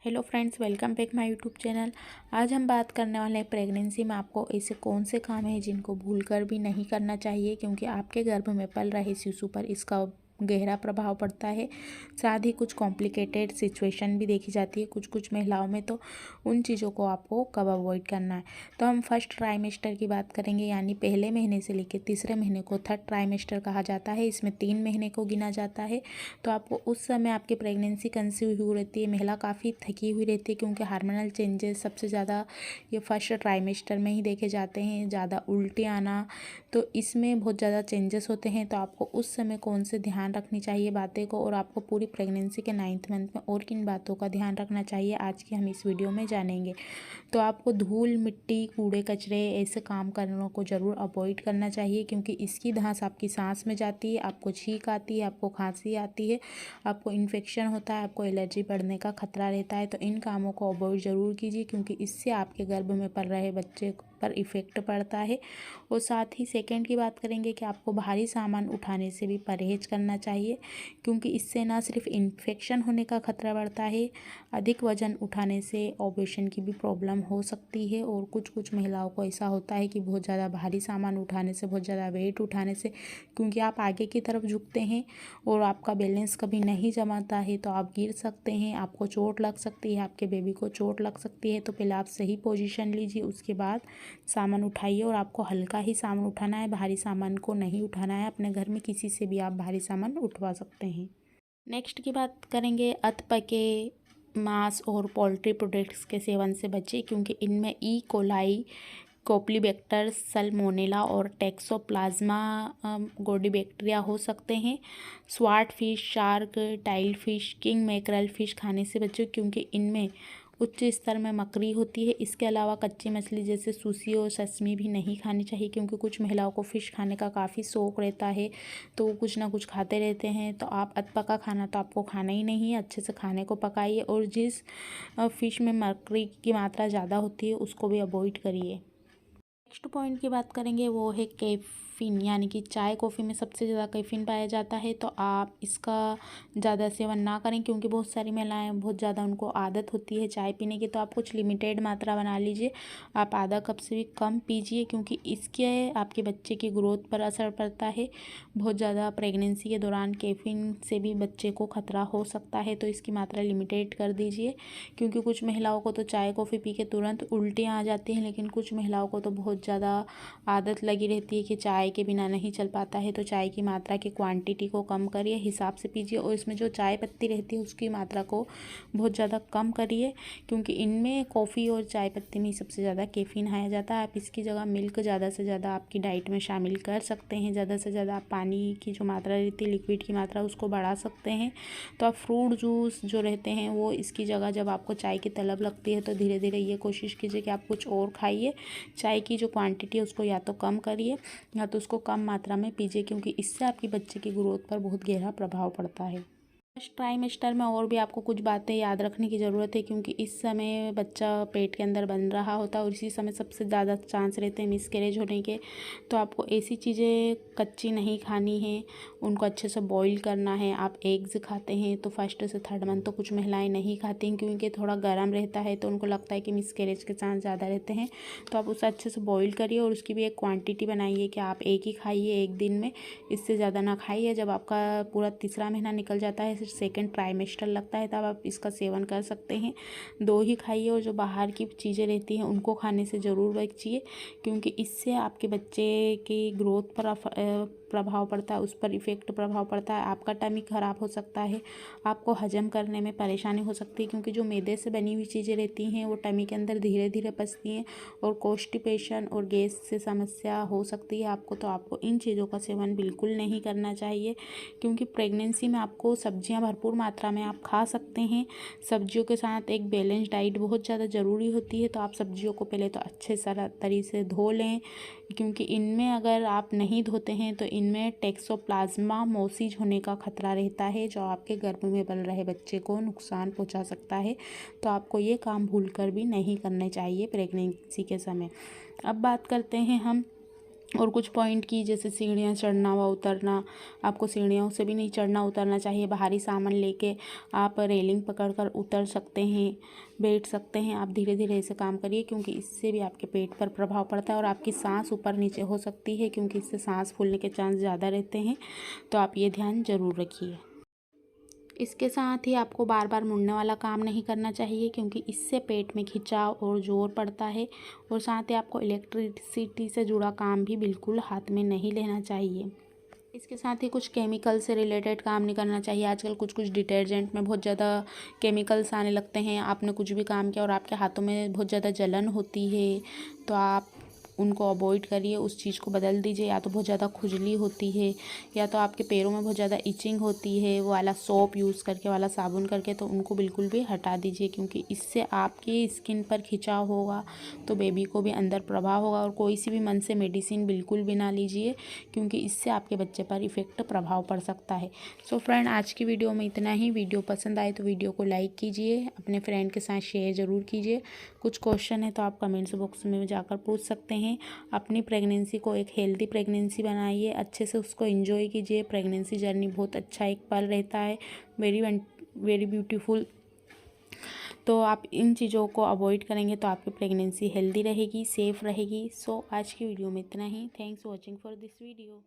Hello friends, welcome back my YouTube channel. आज हम बात करने वाले हैं प्रेगनेंसी में आपको ऐसे कौन से काम हैं जिनको भूलकर भी नहीं करना चाहिए, क्योंकि आपके गर्भ में पल रहे शिशु पर इसका गहरा प्रभाव पड़ता है। साथ ही कुछ कॉम्प्लिकेटेड सिचुएशन भी देखी जाती है कुछ कुछ महिलाओं में, तो उन चीज़ों को आपको कब अवॉइड करना है। तो हम फर्स्ट ट्राइमेस्टर की बात करेंगे, यानी पहले महीने से लेकर तीसरे महीने को थर्ड ट्राइमेस्टर कहा जाता है। इसमें 3 महीने को गिना जाता है। तो आपको उस समय आपकी प्रेगनेंसी कंसीव हुई रहती है, महिला काफ़ी थकी हुई रहती है, क्योंकि हार्मोनल चेंजेस सबसे ज़्यादा ये फर्स्ट ट्राइमेस्टर में ही देखे जाते हैं। ज़्यादा उल्टी आना, तो इसमें बहुत ज़्यादा चेंजेस होते हैं। तो आपको उस समय कौन से ध्यान रखनी चाहिए बातें को, और आपको पूरी प्रेगनेंसी के 9th मंथ में और किन बातों का ध्यान रखना चाहिए, आज की हम इस वीडियो में जानेंगे। तो आपको धूल मिट्टी कूड़े कचरे ऐसे काम करने को ज़रूर अवॉइड करना चाहिए, क्योंकि इसकी धंस आपकी सांस में जाती है, आपको छींक आती है, आपको खांसी आती है, आपको इन्फेक्शन होता है, आपको एलर्जी बढ़ने का खतरा रहता है। तो इन कामों को अवॉइड ज़रूर कीजिए, क्योंकि इससे आपके गर्भ में पल रहे बच्चे पर इफ़ेक्ट पड़ता है। और साथ ही सेकंड की बात करेंगे कि आपको भारी सामान उठाने से भी परहेज करना चाहिए, क्योंकि इससे ना सिर्फ इन्फेक्शन होने का खतरा बढ़ता है, अधिक वजन उठाने से ओवेशन की भी प्रॉब्लम हो सकती है। और कुछ कुछ महिलाओं को ऐसा होता है कि बहुत ज़्यादा भारी सामान उठाने से, बहुत ज़्यादा वेट उठाने से, क्योंकि आप आगे की तरफ झुकते हैं और आपका बैलेंस कभी नहीं जमाता है, तो आप गिर सकते हैं, आपको चोट लग सकती है, आपके बेबी को चोट लग सकती है। तो पहले आप सही पोजीशन लीजिए, उसके बाद सामान उठाइए। और आपको हल्का ही सामान उठाना है, भारी सामान को नहीं उठाना है। अपने घर में किसी से भी आप भारी सामान उठवा सकते हैं। नेक्स्ट की बात करेंगे, अधपके मांस और पोल्ट्री प्रोडक्ट्स के सेवन से बचें, क्योंकि इनमें ई कोलाई, कोप्लीबैक्टर, सल्मोनेला और टैक्सोप्लाज्मा गोडी बैक्टीरिया हो सकते हैं। Sword fish, shark, tile fish, king mackerel fish खाने से बचें, क्योंकि इनमें उच्च स्तर में मकड़ी होती है। इसके अलावा कच्ची मछली जैसे सुशी और सशमी भी नहीं खानी चाहिए, क्योंकि कुछ महिलाओं को फ़िश खाने का काफ़ी शौक़ रहता है, तो वो कुछ ना कुछ खाते रहते हैं। तो आप अधपका खाना तो आपको खाना ही नहीं है, अच्छे से खाने को पकाइए। और जिस फ़िश में मरकरी की मात्रा ज़्यादा होती है उसको भी अवॉइड करिए। नेक्स्ट पॉइंट की बात करेंगे, वो है कैफ़ीन, यानी कि चाय कॉफ़ी में सबसे ज़्यादा कैफ़ीन पाया जाता है। तो आप इसका ज़्यादा सेवन ना करें, क्योंकि बहुत सारी महिलाएं बहुत ज़्यादा उनको आदत होती है चाय पीने की। तो आप कुछ लिमिटेड मात्रा बना लीजिए, आप आधा कप से भी कम पीजिए, क्योंकि इसके आपके बच्चे की ग्रोथ पर असर पड़ता है। बहुत ज़्यादा प्रेगनेंसी के दौरान कैफ़ीन से भी बच्चे को खतरा हो सकता है, तो इसकी मात्रा लिमिटेड कर दीजिए। क्योंकि कुछ महिलाओं को तो चाय कॉफ़ी पी के तुरंत उल्टियाँ आ जाती हैं, लेकिन कुछ महिलाओं को तो बहुत ज़्यादा आदत लगी रहती है कि चाय के बिना नहीं चल पाता है। तो चाय की मात्रा की क्वांटिटी को कम करिए, हिसाब से पीजिए। और इसमें जो चाय पत्ती रहती है उसकी मात्रा को बहुत ज़्यादा कम करिए, क्योंकि इनमें कॉफ़ी और चाय पत्ती में सबसे ज़्यादा कैफ़ीन पाया जाता है। आप इसकी जगह मिल्क ज़्यादा से ज़्यादा आपकी डाइट में शामिल कर सकते हैं। ज़्यादा से ज़्यादा आप पानी की जो मात्रा रहती है, लिक्विड की मात्रा, उसको बढ़ा सकते हैं। तो आप फ्रूट जूस जो रहते हैं वो इसकी जगह, जब आपको चाय की तलब लगती है तो धीरे धीरे ये कोशिश कीजिए कि आप कुछ और खाइए। चाय की जो क्वांटिटी है उसको या तो कम करिए या तो उसको कम मात्रा में पीजिए, क्योंकि इससे आपकी बच्चे की ग्रोथ पर बहुत गहरा प्रभाव पड़ता है। फर्स्ट ट्राइमेस्टर में और भी आपको कुछ बातें याद रखने की ज़रूरत है, क्योंकि इस समय बच्चा पेट के अंदर बन रहा होता है और इसी समय सबसे ज़्यादा चांस रहते हैं मिसकैरेज होने के। तो आपको ऐसी चीज़ें कच्ची नहीं खानी है, उनको अच्छे से बॉईल करना है। आप एग्स खाते हैं तो फर्स्ट से थर्ड मंथ तो कुछ महिलाएं नहीं खाती हैं, क्योंकि थोड़ा गर्म रहता है, तो उनको लगता है कि मिसकैरेज के चांस ज़्यादा रहते हैं। तो आप उसे अच्छे से बॉईल करिए और उसकी भी एक क्वान्टिटी बनाइए कि आप एक ही खाइए एक दिन में, इससे ज़्यादा ना खाइए। जब आपका पूरा तीसरा महीना निकल जाता है, सेकेंड ट्राइमेस्टर लगता है, तब आप इसका सेवन कर सकते हैं। 2 ही खाइए, और जो बाहर की चीज़ें रहती हैं उनको खाने से ज़रूर बचिए, क्योंकि इससे आपके बच्चे की ग्रोथ पर प्रभाव पड़ता है, उस पर इफ़ेक्ट प्रभाव पड़ता है। आपका टमी ख़राब हो सकता है, आपको हजम करने में परेशानी हो सकती है, क्योंकि जो मैदे से बनी हुई चीज़ें रहती हैं वो टमी के अंदर धीरे धीरे पचती हैं, और कॉन्स्टिपेशन और गैस से समस्या हो सकती है आपको। तो आपको इन चीज़ों का सेवन बिल्कुल नहीं करना चाहिए, क्योंकि प्रेगनेंसी में आपको सब्जियां भरपूर मात्रा में आप खा सकते हैं। सब्जियों के साथ एक बैलेंस डाइट बहुत ज़्यादा ज़रूरी होती है। तो आप सब्जियों को पहले तो अच्छे तरीके से धो लें, क्योंकि इनमें अगर आप नहीं धोते हैं तो इनमें टैक्सोप्लाज्मा मोसिस होने का खतरा रहता है, जो आपके गर्भ में पल रहे बच्चे को नुकसान पहुंचा सकता है। तो आपको ये काम भूलकर भी नहीं करने चाहिए प्रेगनेंसी के समय। अब बात करते हैं हम और कुछ पॉइंट की जैसे सीढ़ियाँ चढ़ना व उतरना, आपको सीढ़ियों से भी नहीं चढ़ना उतरना चाहिए। बाहरी सामान लेके आप रेलिंग पकड़कर उतर सकते हैं, बैठ सकते हैं। आप धीरे धीरे ऐसे काम करिए क्योंकि इससे भी आपके पेट पर प्रभाव पड़ता है और आपकी सांस ऊपर नीचे हो सकती है क्योंकि इससे सांस फूलने के चांस ज़्यादा रहते हैं। तो आप ये ध्यान ज़रूर रखिए। इसके साथ ही आपको बार बार मुड़ने वाला काम नहीं करना चाहिए क्योंकि इससे पेट में खिंचाव और जोर पड़ता है। और साथ ही आपको इलेक्ट्रिसिटी से जुड़ा काम भी बिल्कुल हाथ में नहीं लेना चाहिए। इसके साथ ही कुछ केमिकल से रिलेटेड काम नहीं करना चाहिए। आजकल कुछ कुछ डिटर्जेंट में बहुत ज़्यादा केमिकल्स आने लगते हैं। आपने कुछ भी काम किया और आपके हाथों में बहुत ज़्यादा जलन होती है तो आप उनको अवॉइड करिए, उस चीज़ को बदल दीजिए। या तो बहुत ज़्यादा खुजली होती है या तो आपके पैरों में बहुत ज़्यादा इचिंग होती है, वो वाला सोप यूज़ करके, वाला साबुन करके, तो उनको बिल्कुल भी हटा दीजिए क्योंकि इससे आपकी स्किन पर खिंचाव होगा तो बेबी को भी अंदर प्रभाव होगा। और कोई सी भी मन से मेडिसिन बिल्कुल भी ना लीजिए क्योंकि इससे आपके बच्चे पर इफ़ेक्ट प्रभाव पड़ सकता है। सो फ्रेंड, आज की वीडियो में इतना ही। वीडियो पसंद आए तो वीडियो को लाइक कीजिए, अपने फ्रेंड के साथ शेयर ज़रूर कीजिए। कुछ क्वेश्चन है तो आप कमेंट्स बॉक्स में जाकर पूछ सकते हैं। अपनी प्रेगनेंसी को एक हेल्दी प्रेगनेंसी बनाइए, अच्छे से उसको एंजॉय कीजिए। प्रेगनेंसी जर्नी बहुत अच्छा एक पल रहता है, वेरी ब्यूटीफुल। तो आप इन चीज़ों को अवॉइड करेंगे तो आपकी प्रेगनेंसी हेल्दी रहेगी, सेफ़ रहेगी। सो आज की वीडियो में इतना ही। Thanks for watching for this video.